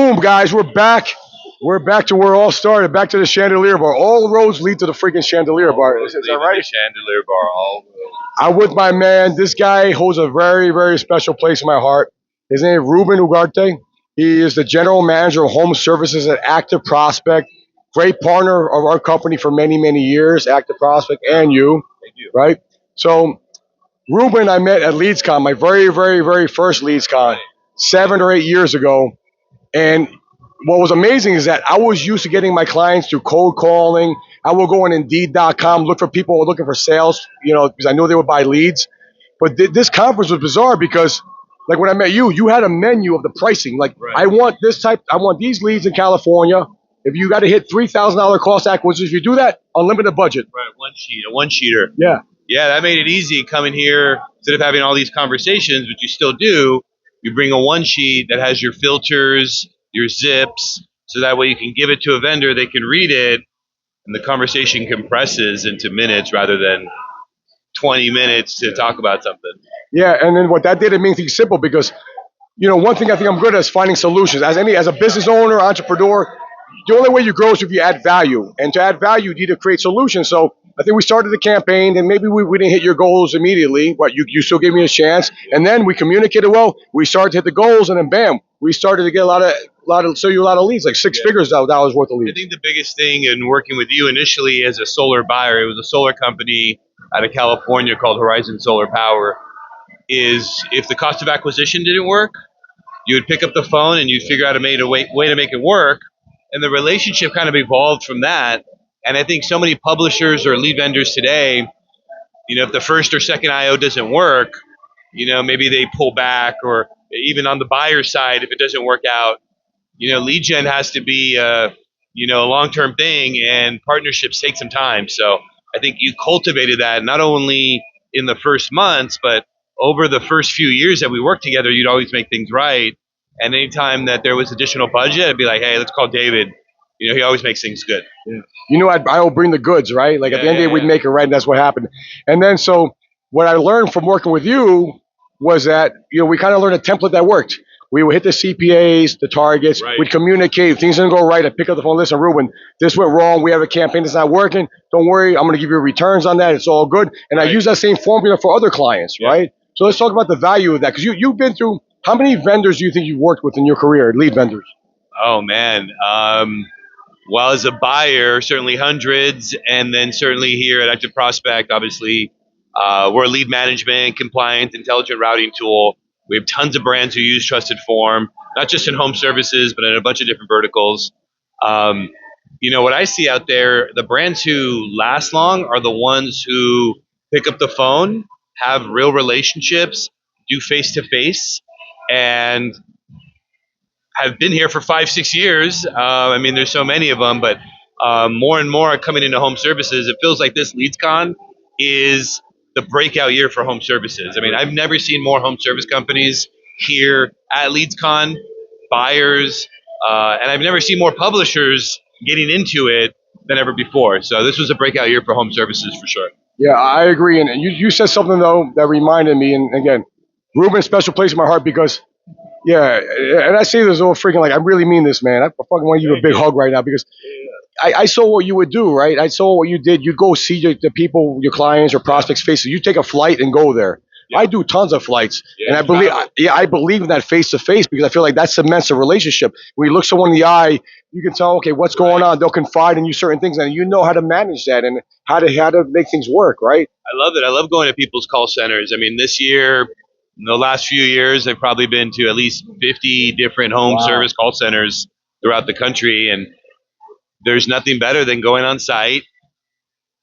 Boom, guys, we're back. We're back to where it all started, back to the chandelier bar. All roads lead to the freaking chandelier bar. Is that right? The chandelier bar. All I'm with my man. This guy holds a very, very special place in my heart. His name is Ruben Ugarte. He is the general manager of home services at Active Prospect. Great partner of our company for many, many years, Active Prospect and you. Thank you. Right? So, Ruben, I met at LeadsCon, my very, very, very first LeadsCon, 7 or 8 years ago. And what was amazing is that I was used to getting my clients through cold calling. I will go on Indeed.com, look for people who are looking for sales, because I knew they would buy leads. But this conference was bizarre because, like when I met you, you had a menu of the pricing. Like, Right. I want these leads in California. If you got to hit $3,000 cost acquisition, if you do that, unlimited budget. Right, a one-sheeter. Yeah. Yeah, that made it easy coming here. Instead of having all these conversations, which you still do, you bring a one sheet that has your filters, your zips, so that way you can give it to a vendor, they can read it, and the conversation compresses into minutes rather than 20 minutes to talk about something. Yeah, and then what that did, it made things simple because, one thing I think I'm good at is finding solutions. As a business owner, entrepreneur, the only way you grow is if you add value. And to add value, you need to create solutions. So I think we started the campaign, and maybe we didn't hit your goals immediately, but you still gave me a chance. And then we communicated well. We started to hit the goals, and then bam, we started to get a lot of leads, like six figures dollars worth of I leads. think the biggest thing in working with you initially as a solar buyer, it was a solar company out of California called Horizon Solar Power, is if the cost of acquisition didn't work, you would pick up the phone and you'd figure out a way to make it work. And the relationship kind of evolved from that. And I think so many publishers or lead vendors today, if the first or second IO doesn't work, maybe they pull back, or even on the buyer side, if it doesn't work out, lead gen has to be a long-term thing, and partnerships take some time. So I think you cultivated that not only in the first months, but over the first few years that we worked together, you'd always make things right. And anytime that there was additional budget, I'd be like, hey, let's call David. He always makes things good. Yeah. I will bring the goods, right? Like at the end of the day, we'd make it right, and that's what happened. And then so what I learned from working with you was that, we kind of learned a template that worked. We would hit the CPAs, the targets. Right. We'd communicate. If things didn't go right, I'd pick up the phone. Listen, Ruben, this went wrong. We have a campaign that's not working. Don't worry. I'm going to give you returns on that. It's all good. And Right. I use that same formula for other clients, right? So let's talk about the value of that. Because you've been through, how many vendors do you think you've worked with in your career, lead vendors? Oh, man. Well, as a buyer, certainly hundreds. And then certainly here at Active Prospect, obviously, we're a lead management, compliant, intelligent routing tool. We have tons of brands who use Trusted Form, not just in home services, but in a bunch of different verticals. What I see out there, the brands who last long are the ones who pick up the phone, have real relationships, do face-to-face, and have been here for 5-6 years. There's so many of them, but more and more are coming into home services. It feels like this LeadsCon is the breakout year for home services. I've never seen more home service companies here at LeadsCon, buyers, and I've never seen more publishers getting into it than ever before. So this was a breakout year for home services for sure. Yeah, I agree. And you said something, though, that reminded me. And again, Ruben's special place in my heart because, and I say this all freaking like, I really mean this, man. I fucking want to give you a big hug right now because I saw what you would do, right? I saw what you did. You'd go see the people, your clients or prospects' faces. You take a flight and go there. Yeah. I do tons of flights, and I believe in that face-to-face because I feel like that cements a relationship. When you look someone in the eye, you can tell, okay, what's going on. They'll confide in you certain things, and you know how to manage that and how to make things work, right? I love it. I love going to people's call centers. This year, in the last few years, I've probably been to at least 50 different home service call centers throughout the country, and there's nothing better than going on site,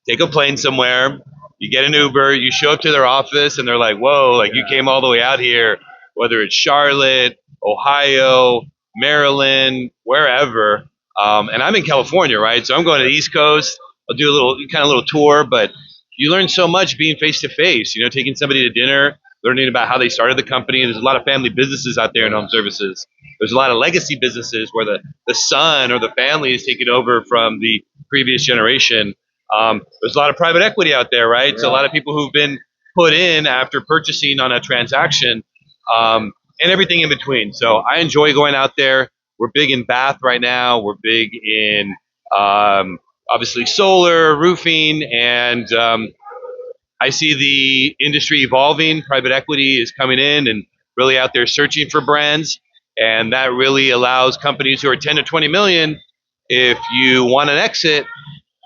take a plane somewhere, you get an Uber, you show up to their office, and they're like, whoa, like you came all the way out here, whether it's Charlotte, Ohio, Maryland, wherever. And I'm in California, right? So I'm going to the East Coast. I'll do a little tour, but you learn so much being face-to-face, taking somebody to dinner, learning about how they started the company. There's a lot of family businesses out there in home services. There's a lot of legacy businesses where the son or the family is taking over from the previous generation. There's a lot of private equity out there, right? Yeah. So a lot of people who've been put in after purchasing on a transaction, and everything in between. So I enjoy going out there. We're big in bath right now. We're big in obviously solar, roofing, and I see the industry evolving. Private equity is coming in and really out there searching for brands, and that really allows companies who are 10 to 20 million. If you want an exit,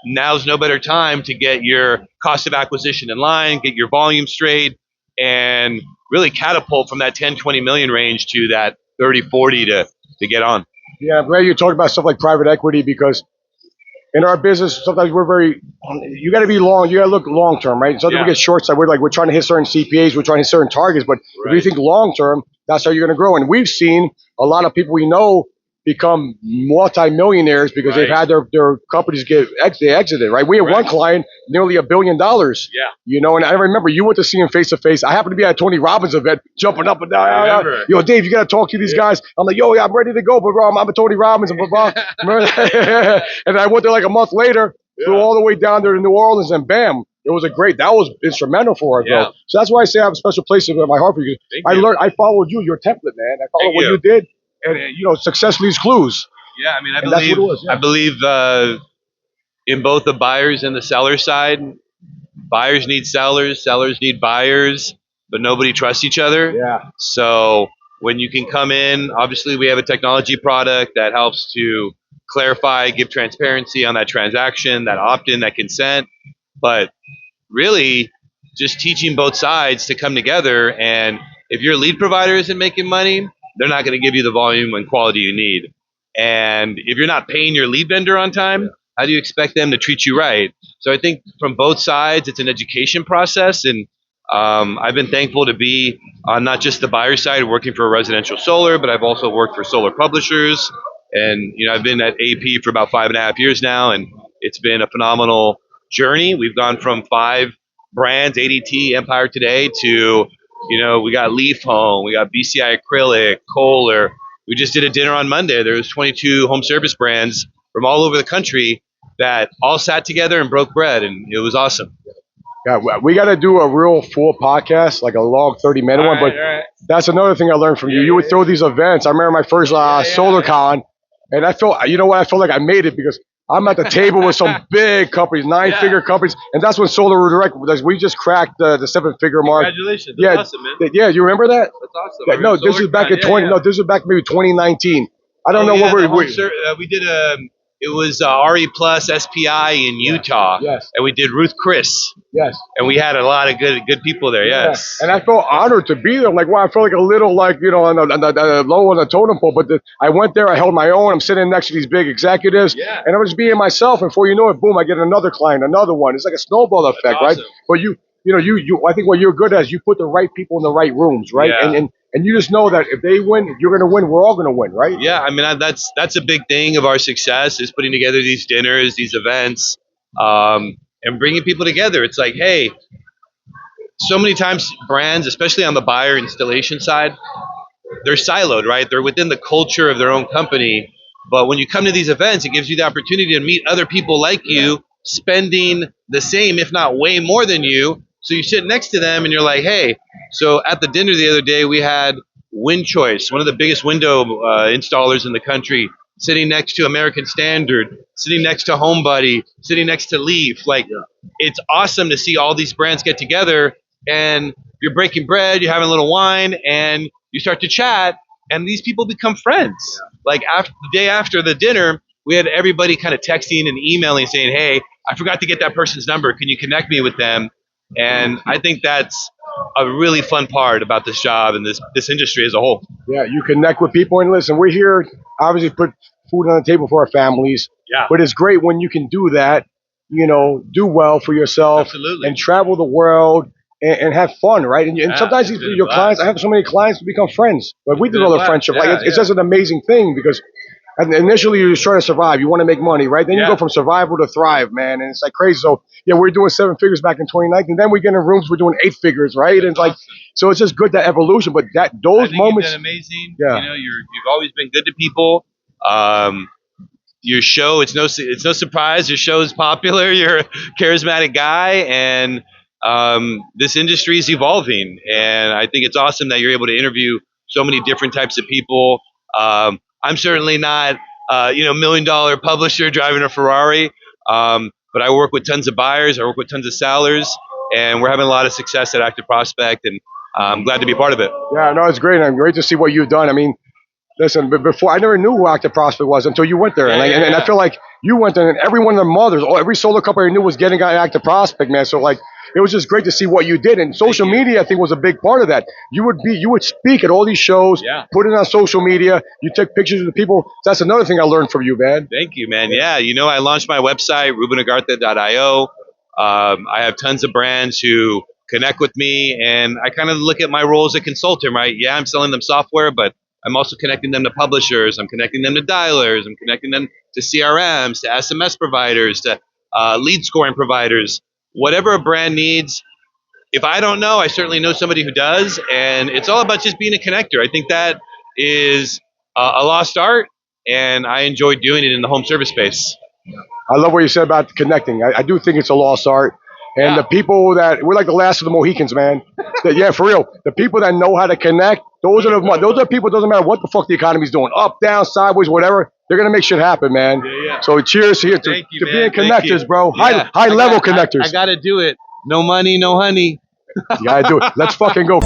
now's no better time to get your cost of acquisition in line, get your volume straight, and really catapult from that 10, 20 million range to that 30, 40 to get on. Yeah, I'm glad you talked about stuff like private equity because in our business, sometimes we're very, you got to be long, you got to look long term, right? Sometimes we get short sighted. We're trying to hit certain CPAs, we're trying to hit certain targets, but if you think long term, that's how you're going to grow. And we've seen a lot of people we know become multi-millionaires because they've had their companies they exited, right? We had one client, nearly $1 billion. Yeah. You know, and I remember you went to see him face to face. I happened to be at Tony Robbins' event, jumping up and down. Yo, Dave, you got to talk to these guys. I'm like, yo, yeah, I'm ready to go, but I'm at Tony Robbins and blah, blah. And I went there like a month later, flew all the way down there to New Orleans, and bam, it was that was instrumental for us, bro. So that's why I say I have a special place in my heart for you. I followed you, your template, man. I followed what you did. And success leaves clues. Yeah, I mean, I believe in both the buyers and the seller side. Buyers need sellers, sellers need buyers, but nobody trusts each other. Yeah. So when you can come in, obviously we have a technology product that helps to clarify, give transparency on that transaction, that opt-in, that consent, but really just teaching both sides to come together. And if your lead provider isn't making money, they're not going to give you the volume and quality you need. And if you're not paying your lead vendor on time, how do you expect them to treat you right? So I think from both sides, it's an education process. And I've been thankful to be on not just the buyer side working for residential solar, but I've also worked for solar publishers. And, I've been at AP for about 5.5 years now, and it's been a phenomenal journey. We've gone from 5 brands, ADT, Empire Today, to we got Leaf Home, we got BCI Acrylic, Kohler. We just did a dinner on Monday. There was 22 home service brands from all over the country that all sat together and broke bread, and it was awesome. Yeah, we got to do a real full podcast, like a long 30-minute one. But that's another thing I learned from you. You would throw these events. I remember my first SolarCon, and I felt, I felt like I made it because I'm at the table with some big companies, 9-figure companies, and that's when Solar Direct, we just cracked the 7-figure mark. Congratulations! That's awesome, man. Yeah, you remember that? That's awesome. Yeah, no, this was back in 20. No, this was back maybe 2019. I don't know what we did. It was RE Plus SPI in Utah. Yes. And we did Ruth Chris. Yes. And we had a lot of good people there. Yes. And I felt honored to be there. Like, wow, I felt like a little on the low on the totem pole. But I went there. I held my own. I'm sitting next to these big executives. Yeah. And I was being myself. And before you know it, boom, I get another client, another one. It's like a snowball effect, right? But you I think what you're good at is you put the right people in the right rooms, right? Yeah. And you just know that if they win, you're going to win. We're all going to win, right? Yeah, I mean, that's a big thing of our success is putting together these dinners, these events, and bringing people together. It's like, hey, so many times brands, especially on the buyer installation side, they're siloed, right? They're within the culture of their own company. But when you come to these events, it gives you the opportunity to meet other people like you, spending the same, if not way more than you. So you sit next to them and you're like, hey, so at the dinner the other day, we had WindChoice, one of the biggest window installers in the country, sitting next to American Standard, sitting next to HomeBuddy, sitting next to Leaf. It's awesome to see all these brands get together and you're breaking bread, you're having a little wine, and you start to chat, and these people become friends. Like after the day after the dinner, we had everybody kind of texting and emailing saying, hey, I forgot to get that person's number. Can you connect me with them? And I think that's a really fun part about this job and this industry as a whole. Yeah, you connect with people. And listen, we're here, obviously, put food on the table for our families. Yeah. But it's great when you can do that, do well for yourself. Absolutely. And travel the world and have fun, right? And sometimes your clients, I have so many clients who become friends. But we did all the friendship. It's just an amazing thing because initially you're just trying to survive. You want to make money, right? Then you go from survival to thrive, man. And it's like crazy. So, yeah, we're doing 7 figures back in 2019. Then we get in rooms, we're doing 8 figures, right? And it's like, so it's just good, that evolution. But those moments. You've been amazing. Yeah. You've always been good to people. Your show, it's no surprise. Your show is popular. You're a charismatic guy. And this industry is evolving. And I think it's awesome that you're able to interview so many different types of people. I'm certainly not, $1 million publisher driving a Ferrari, but I work with tons of buyers. I work with tons of sellers, and we're having a lot of success at Active Prospect, and I'm glad to be a part of it. Yeah, no, it's great. And great to see what you've done. I mean, listen, but before I never knew who Active Prospect was until you went there, and I feel like you went there, and every one of the mothers, every solar couple I knew was getting an Active Prospect, man. So like, it was just great to see what you did, and social media I think was a big part of that. You would speak at all these shows, put it on social media. You take pictures of the people. That's another thing I learned from you, man. Thank you, man. Yeah, I launched my website, rubenugarte.io. I have tons of brands who connect with me, and I kind of look at my role as a consultant, right? Yeah, I'm selling them software, but I'm also connecting them to publishers. I'm connecting them to dialers. I'm connecting them to CRMs, to SMS providers, to lead scoring providers. Whatever a brand needs, if I don't know, I certainly know somebody who does. And it's all about just being a connector. I think that is a lost art, and I enjoy doing it in the home service space. I love what you said about connecting. I do think it's a lost art. And the people that we're like the last of the Mohicans, man. Yeah, for real. The people that know how to connect, those are people. Doesn't matter what the fuck the economy's doing, up, down, sideways, whatever. They're gonna make shit happen, man. So cheers here to being connectors, bro. High level connectors. I gotta do it. No money, no honey. You gotta do it. Let's fucking go.